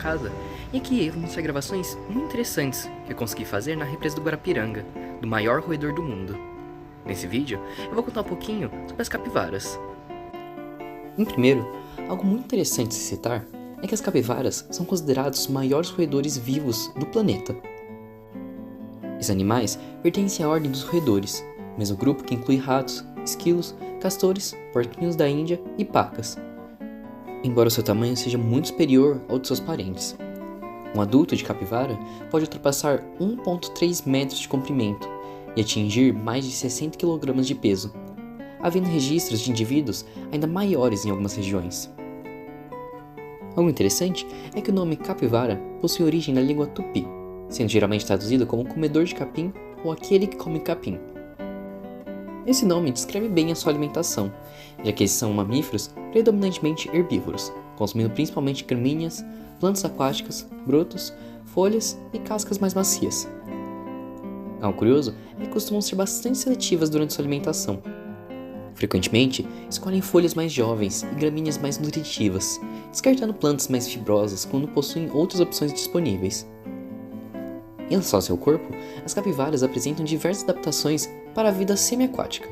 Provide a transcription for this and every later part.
casa, e aqui vou mostrar gravações muito interessantes que eu consegui fazer na represa do Guarapiranga, do maior roedor do mundo. Nesse vídeo, eu vou contar um pouquinho sobre as capivaras. Em primeiro, algo muito interessante de se citar é que as capivaras são considerados os maiores roedores vivos do planeta. Esses animais pertencem à ordem dos roedores, mesmo grupo que inclui ratos, esquilos, castores, porquinhos da Índia e pacas, embora o seu tamanho seja muito superior ao de seus parentes. Um adulto de capivara pode ultrapassar 1,3 metros de comprimento e atingir mais de 60 kg de peso, havendo registros de indivíduos ainda maiores em algumas regiões. Algo interessante é que o nome capivara possui origem na língua tupi, sendo geralmente traduzido como comedor de capim ou aquele que come capim. Esse nome descreve bem a sua alimentação, já que eles são mamíferos predominantemente herbívoros, consumindo principalmente gramíneas, plantas aquáticas, brotos, folhas e cascas mais macias. Algo curioso é que costumam ser bastante seletivas durante sua alimentação. Frequentemente, escolhem folhas mais jovens e gramíneas mais nutritivas, descartando plantas mais fibrosas quando possuem outras opções disponíveis. Em relação ao seu corpo, as capivaras apresentam diversas adaptações para a vida semiaquática.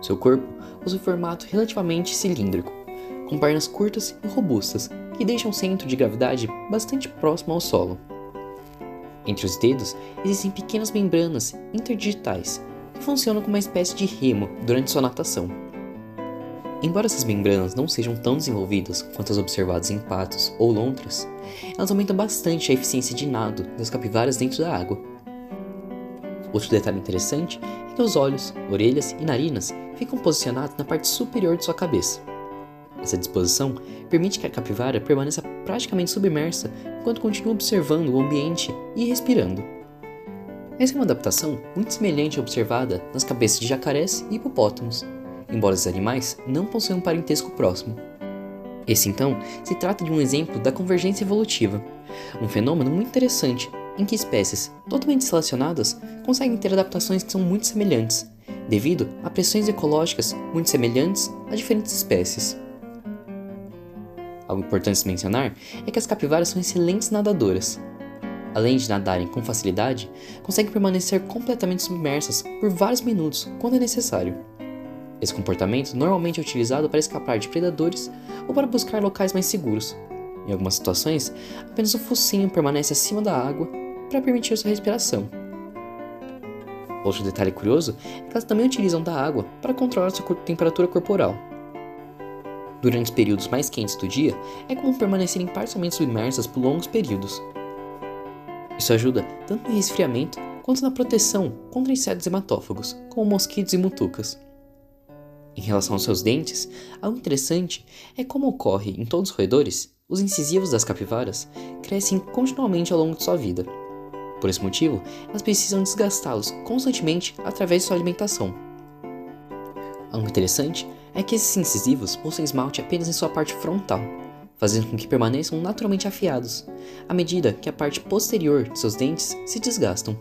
Seu corpo possui formato relativamente cilíndrico, com pernas curtas e robustas, que deixam o centro de gravidade bastante próximo ao solo. Entre os dedos existem pequenas membranas interdigitais, que funcionam como uma espécie de remo durante sua natação. Embora essas membranas não sejam tão desenvolvidas quanto as observadas em patos ou lontras, elas aumentam bastante a eficiência de nado das capivaras dentro da água. Outro detalhe interessante é que os olhos, orelhas e narinas ficam posicionados na parte superior de sua cabeça. Essa disposição permite que a capivara permaneça praticamente submersa enquanto continua observando o ambiente e respirando. Essa é uma adaptação muito semelhante à observada nas cabeças de jacarés e hipopótamos, embora esses animais não possuam um parentesco próximo. Esse, então, se trata de um exemplo da convergência evolutiva, um fenômeno muito interessante em que espécies totalmente relacionadas conseguem ter adaptações que são muito semelhantes, devido a pressões ecológicas muito semelhantes a diferentes espécies. Algo importante se mencionar é que as capivaras são excelentes nadadoras. Além de nadarem com facilidade, conseguem permanecer completamente submersas por vários minutos quando é necessário. Esse comportamento normalmente é utilizado para escapar de predadores ou para buscar locais mais seguros. Em algumas situações, apenas o focinho permanece acima da água para permitir sua respiração. Outro detalhe curioso é que elas também utilizam da água para controlar sua temperatura corporal. Durante os períodos mais quentes do dia, é comum permanecerem parcialmente submersas por longos períodos. Isso ajuda tanto no resfriamento quanto na proteção contra insetos hematófagos, como mosquitos e mutucas. Em relação aos seus dentes, algo interessante é como ocorre em todos os roedores, os incisivos das capivaras crescem continuamente ao longo de sua vida. Por esse motivo, elas precisam desgastá-los constantemente através de sua alimentação. Algo interessante é que esses incisivos possuem esmalte apenas em sua parte frontal, fazendo com que permaneçam naturalmente afiados, à medida que a parte posterior de seus dentes se desgastam.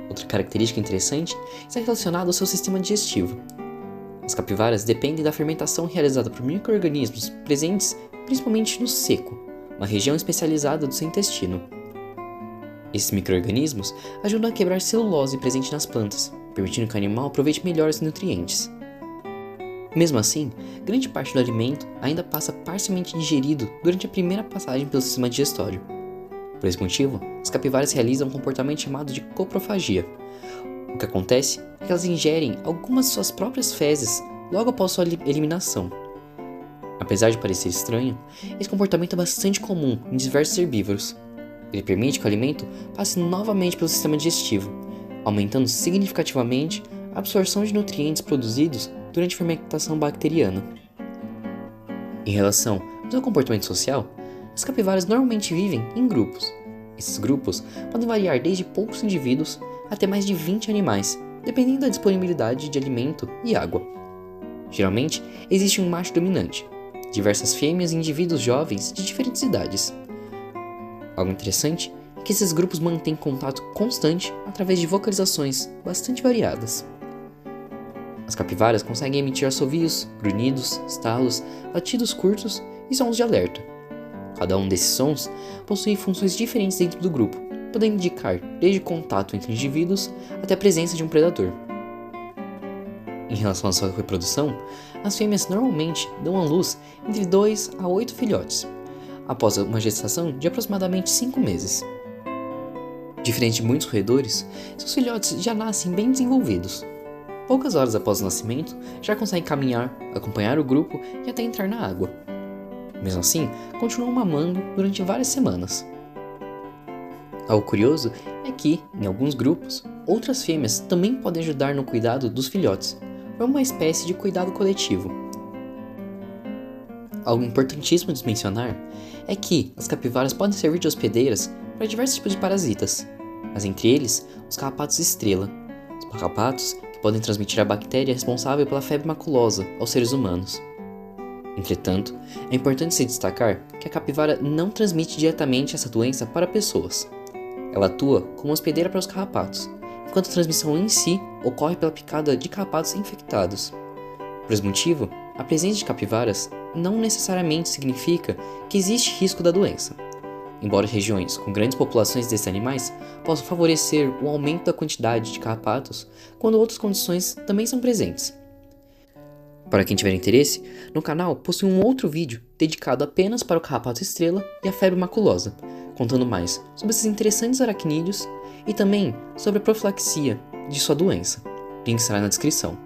Outra característica interessante está relacionada ao seu sistema digestivo. As capivaras dependem da fermentação realizada por micro-organismos presentes principalmente no seco, uma região especializada do seu intestino. Esses micro-organismos ajudam a quebrar celulose presente nas plantas, permitindo que o animal aproveite melhor os nutrientes. Mesmo assim, grande parte do alimento ainda passa parcialmente digerido durante a primeira passagem pelo sistema digestório. Por esse motivo, as capivaras realizam um comportamento chamado de coprofagia. O que acontece é que elas ingerem algumas de suas próprias fezes logo após sua eliminação. Apesar de parecer estranho, esse comportamento é bastante comum em diversos herbívoros. Ele permite que o alimento passe novamente pelo sistema digestivo, aumentando significativamente a absorção de nutrientes produzidos durante a fermentação bacteriana. Em relação ao seu comportamento social, as capivaras normalmente vivem em grupos. Esses grupos podem variar desde poucos indivíduos até mais de 20 animais, dependendo da disponibilidade de alimento e água. Geralmente, existe um macho dominante, diversas fêmeas e indivíduos jovens de diferentes idades. Algo interessante é que esses grupos mantêm contato constante através de vocalizações bastante variadas. As capivaras conseguem emitir assovios, grunhidos, estalos, latidos curtos e sons de alerta. Cada um desses sons possui funções diferentes dentro do grupo, podendo indicar desde contato entre indivíduos até a presença de um predador. Em relação à sua reprodução, as fêmeas normalmente dão à luz entre 2 a 8 filhotes, após uma gestação de aproximadamente 5 meses. Diferente de muitos roedores, seus filhotes já nascem bem desenvolvidos. Poucas horas após o nascimento, já conseguem caminhar, acompanhar o grupo e até entrar na água. Mesmo assim, continuam mamando durante várias semanas. Algo curioso é que, em alguns grupos, outras fêmeas também podem ajudar no cuidado dos filhotes, como uma espécie de cuidado coletivo. Algo importantíssimo de mencionar é que as capivaras podem servir de hospedeiras para diversos tipos de parasitas, mas entre eles, os carrapatos estrela, os carrapatos que podem transmitir a bactéria responsável pela febre maculosa aos seres humanos. Entretanto, é importante se destacar que a capivara não transmite diretamente essa doença para pessoas. Ela atua como hospedeira para os carrapatos, enquanto a transmissão em si ocorre pela picada de carrapatos infectados. Por esse motivo, a presença de capivaras não necessariamente significa que existe risco da doença, embora regiões com grandes populações desses animais possam favorecer o aumento da quantidade de carrapatos quando outras condições também são presentes. Para quem tiver interesse, no canal possui um outro vídeo dedicado apenas para o carrapato estrela e a febre maculosa, contando mais sobre esses interessantes aracnídeos e também sobre a profilaxia de sua doença. O link estará na descrição.